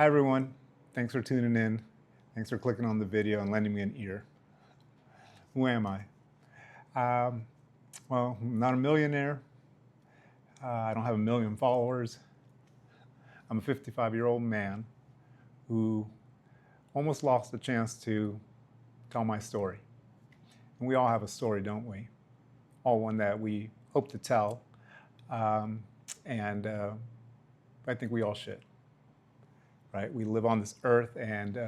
Hi everyone, thanks for tuning in. Thanks for clicking on the video and lending me an ear. Who am I? Well, I'm not a millionaire. I don't have a million followers. I'm a 55-year-old man who almost lost the chance to tell my story. And we all have a story, don't we? All one that we hope to tell. And I think we all should, right? We live on this earth and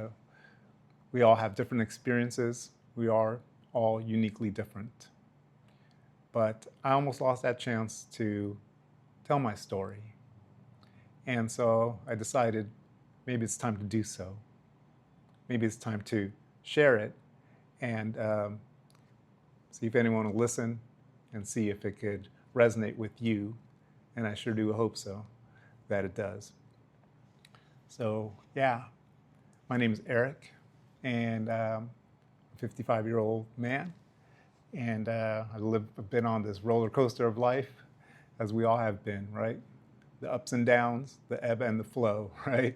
we all have different experiences. We are all uniquely different. But I almost lost that chance to tell my story. And so I decided maybe it's time to do so. Maybe it's time to share it and see if anyone will listen and see if it could resonate with you. And I sure do hope so, that it does. So yeah, my name is Eric, and I'm a 55-year-old man. And I've been on this roller coaster of life, as we all have been, right? The ups and downs, the ebb and the flow, right?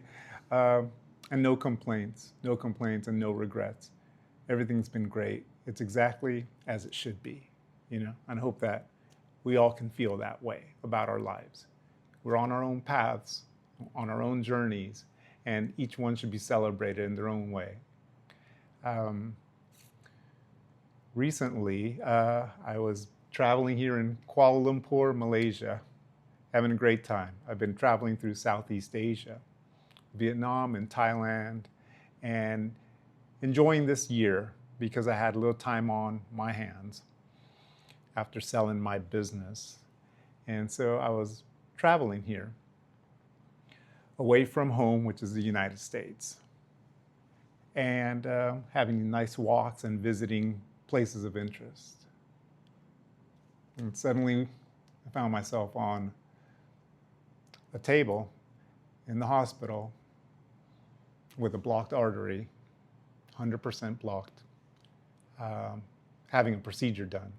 And no complaints and no regrets. Everything's been great. It's exactly as it should be, you know? And I hope that we all can feel that way about our lives. We're on our own paths, on our own journeys, and each one should be celebrated in their own way. Recently, I was traveling here in Kuala Lumpur, Malaysia, having a great time. I've been traveling through Southeast Asia, Vietnam and Thailand, and enjoying this year because I had a little time on my hands after selling my business. And so I was traveling here, away from home, which is the United States, and having nice walks and visiting places of interest. And suddenly I found myself on a table in the hospital with a blocked artery, 100% blocked, having a procedure done.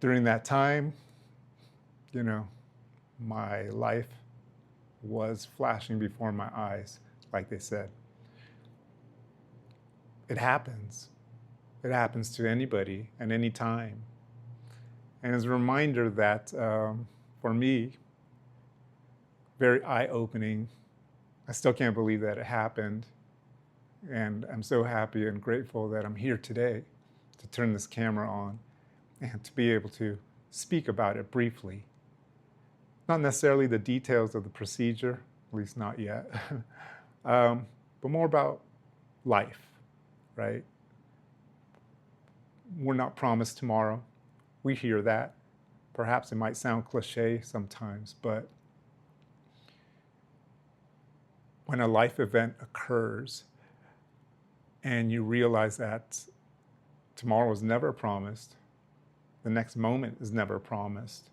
During that time, you know, my life was flashing before my eyes, like they said. It happens. It happens to anybody at any time. And as a reminder that, for me, very eye-opening. I still can't believe that it happened. And I'm so happy and grateful that I'm here today to turn this camera on and to be able to speak about it briefly. Not necessarily the details of the procedure, at least not yet, but more about life, right? We're not promised tomorrow. We hear that. Perhaps it might sound cliche sometimes, but when a life event occurs and you realize that tomorrow is never promised, the next moment is never promised,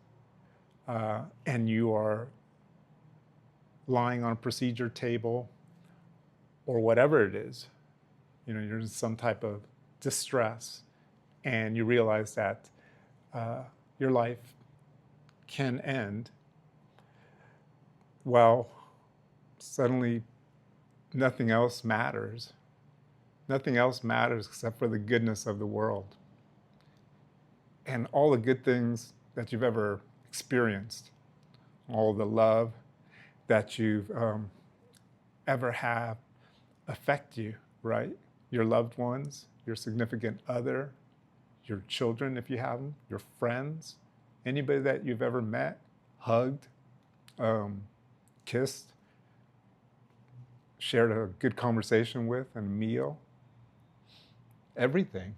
and you are lying on a procedure table or whatever it is, you know, you're in some type of distress, and you realize that your life can end, well, suddenly nothing else matters. Nothing else matters except for the goodness of the world. And all the good things that you've ever experienced, all the love that you've ever had affect you, right? Your loved ones, your significant other, your children if you have them, your friends, anybody that you've ever met, hugged, kissed, shared a good conversation with, and a meal. Everything.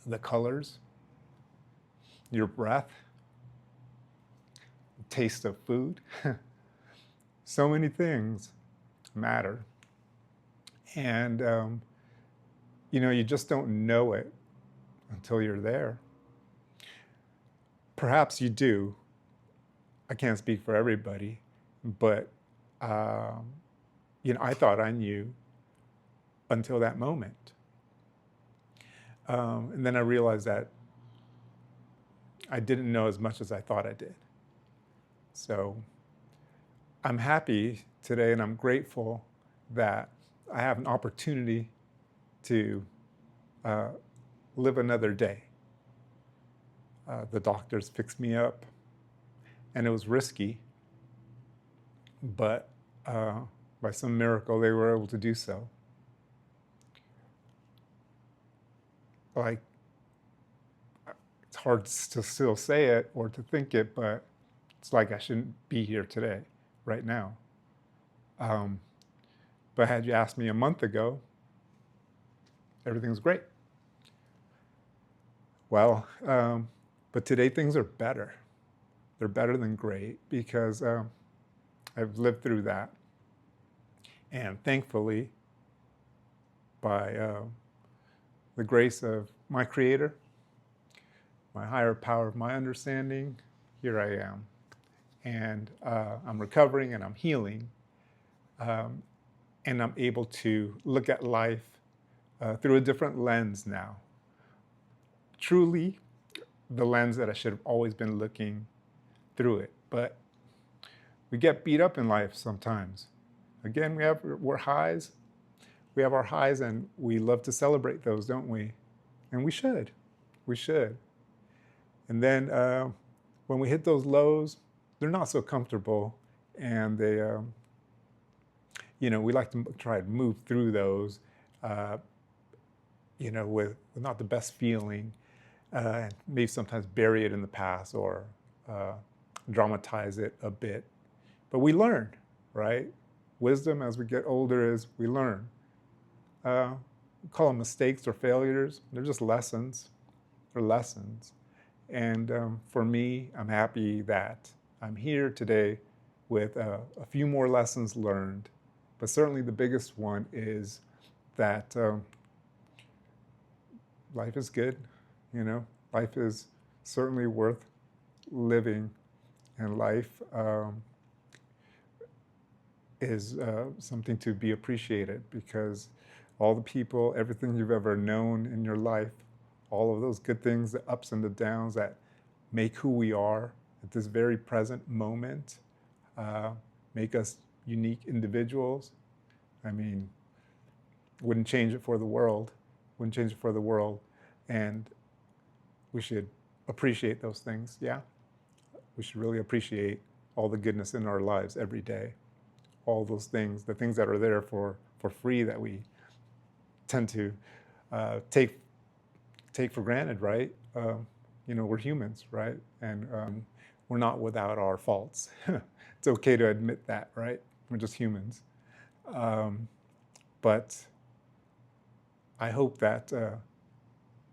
The colors, your breath, the taste of food. So many things matter. And, you know, you just don't know it until you're there. Perhaps you do. I can't speak for everybody, but, you know, I thought I knew until that moment. And then I realized that I didn't know as much as I thought I did. So I'm happy today and I'm grateful that I have an opportunity to live another day. The doctors fixed me up, and it was risky, but by some miracle, they were able to do so. Like, it's hard to still say it or to think it, but it's like I shouldn't be here today, right now. But had you asked me a month ago, everything's great. Well, but today things are better. They're better than great because I've lived through that. And thankfully, by the grace of my Creator, my higher power of my understanding, here I am. And I'm recovering and I'm healing. And I'm able to look at life through a different lens now. Truly, the lens that I should have always been looking through it. But we get beat up in life sometimes. Again, we're highs. We have our highs and we love to celebrate those, don't we? And we should. We should. And then when we hit those lows, they're not so comfortable, and they, we like to try to move through those, with not the best feeling, and maybe sometimes bury it in the past or dramatize it a bit. But we learn, right? Wisdom as we get older is we learn. We call them mistakes or failures. They're just lessons. They're lessons. And for me, I'm happy that I'm here today with a few more lessons learned. But certainly the biggest one is that life is good, Life is certainly worth living, and life is something to be appreciated, because all the people, everything you've ever known in your life, all of those good things, the ups and the downs that make who we are at this very present moment, make us unique individuals. I mean, wouldn't change it for the world. Wouldn't change it for the world. And we should appreciate those things, yeah? We should really appreciate all the goodness in our lives every day. All those things, the things that are there for free that we tend to take for granted, right? We're humans, right? And we're not without our faults. It's okay to admit that, right? We're just humans. But I hope that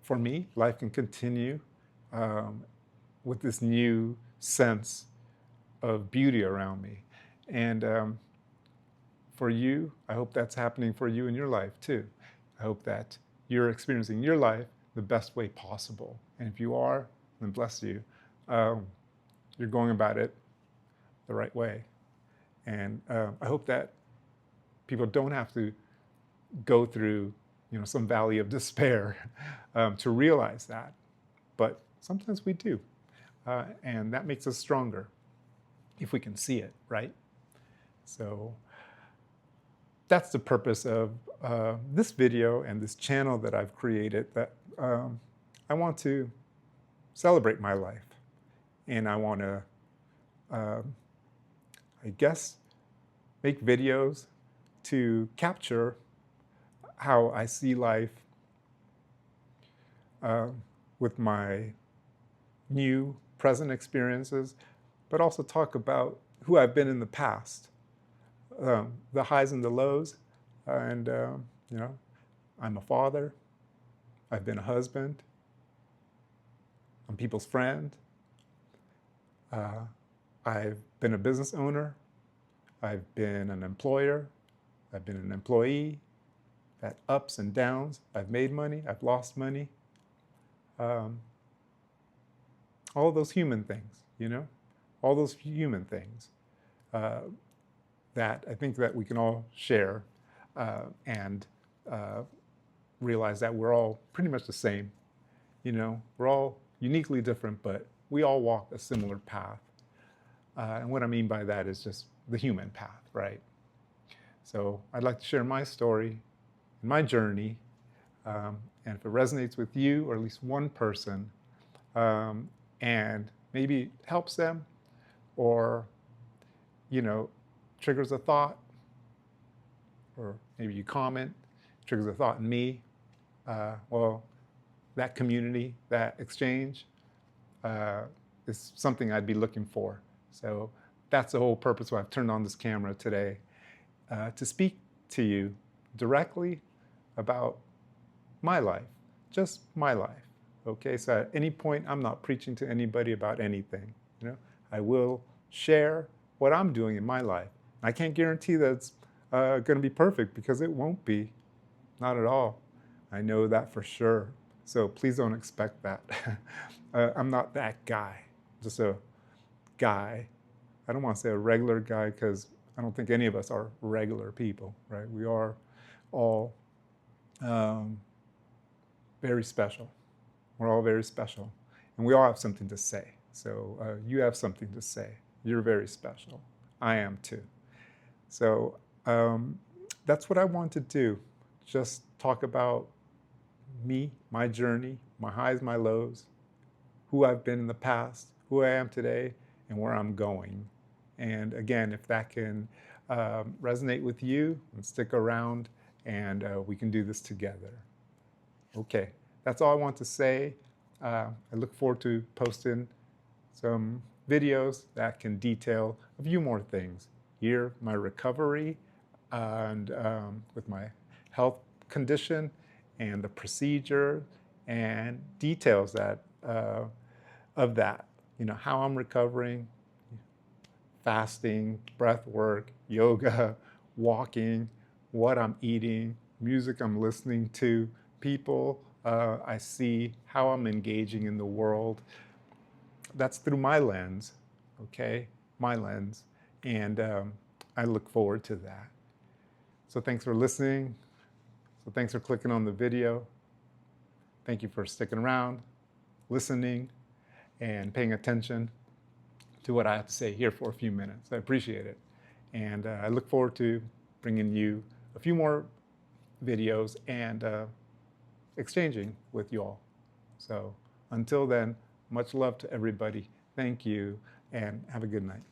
for me, life can continue with this new sense of beauty around me. And for you, I hope that's happening for you in your life too. I hope that you're experiencing your life the best way possible. And if you are, then bless you. You're going about it the right way. And I hope that people don't have to go through, some valley of despair to realize that. But sometimes we do. And that makes us stronger if we can see it, right? So that's the purpose of this video and this channel that I've created, that I want to celebrate my life. And I want to, make videos to capture how I see life with my new present experiences, but also talk about who I've been in the past, the highs and the lows. And, I'm a father. I've been a husband. I'm people's friend. I've been a business owner. I've been an employer. I've been an employee. I've had ups and downs. I've made money. I've lost money. All those human things, all those human things that I think that we can all share and realize that we're all pretty much the same. We're all uniquely different, but we all walk a similar path. And what I mean by that is just the human path, right? So I'd like to share my story and my journey. And if it resonates with you or at least one person, and maybe helps them or, triggers a thought, or maybe you comment, triggers a thought in me, well, that community, that exchange is something I'd be looking for. So that's the whole purpose why I've turned on this camera today, to speak to you directly about my life, just my life. Okay, so at any point, I'm not preaching to anybody about anything. I will share what I'm doing in my life. I can't guarantee that it's going to be perfect, because it won't be, not at all. I know that for sure. So please don't expect that. I'm not that guy, just a guy. I don't want to say a regular guy, because I don't think any of us are regular people, right? We are all very special. We're all very special. And we all have something to say. So you have something to say. You're very special. I am too. So that's what I want to do. Just talk about me, my journey, my highs, my lows, who I've been in the past, who I am today, and where I'm going. And again, if that can resonate with you, and stick around, and we can do this together. Okay, that's all I want to say. I look forward to posting some videos that can detail a few more things. Here, my recovery, and with my health condition, and the procedure, and details that of that. How I'm recovering, fasting, breath work, yoga, walking, what I'm eating, music I'm listening to, people I see, how I'm engaging in the world. That's through my lens, okay? My lens. And I look forward to that. So thanks for listening. So thanks for clicking on the video. Thank you for sticking around, listening, and paying attention to what I have to say here for a few minutes. I appreciate it. And I look forward to bringing you a few more videos and exchanging with you all. So until then, much love to everybody. Thank you, and have a good night.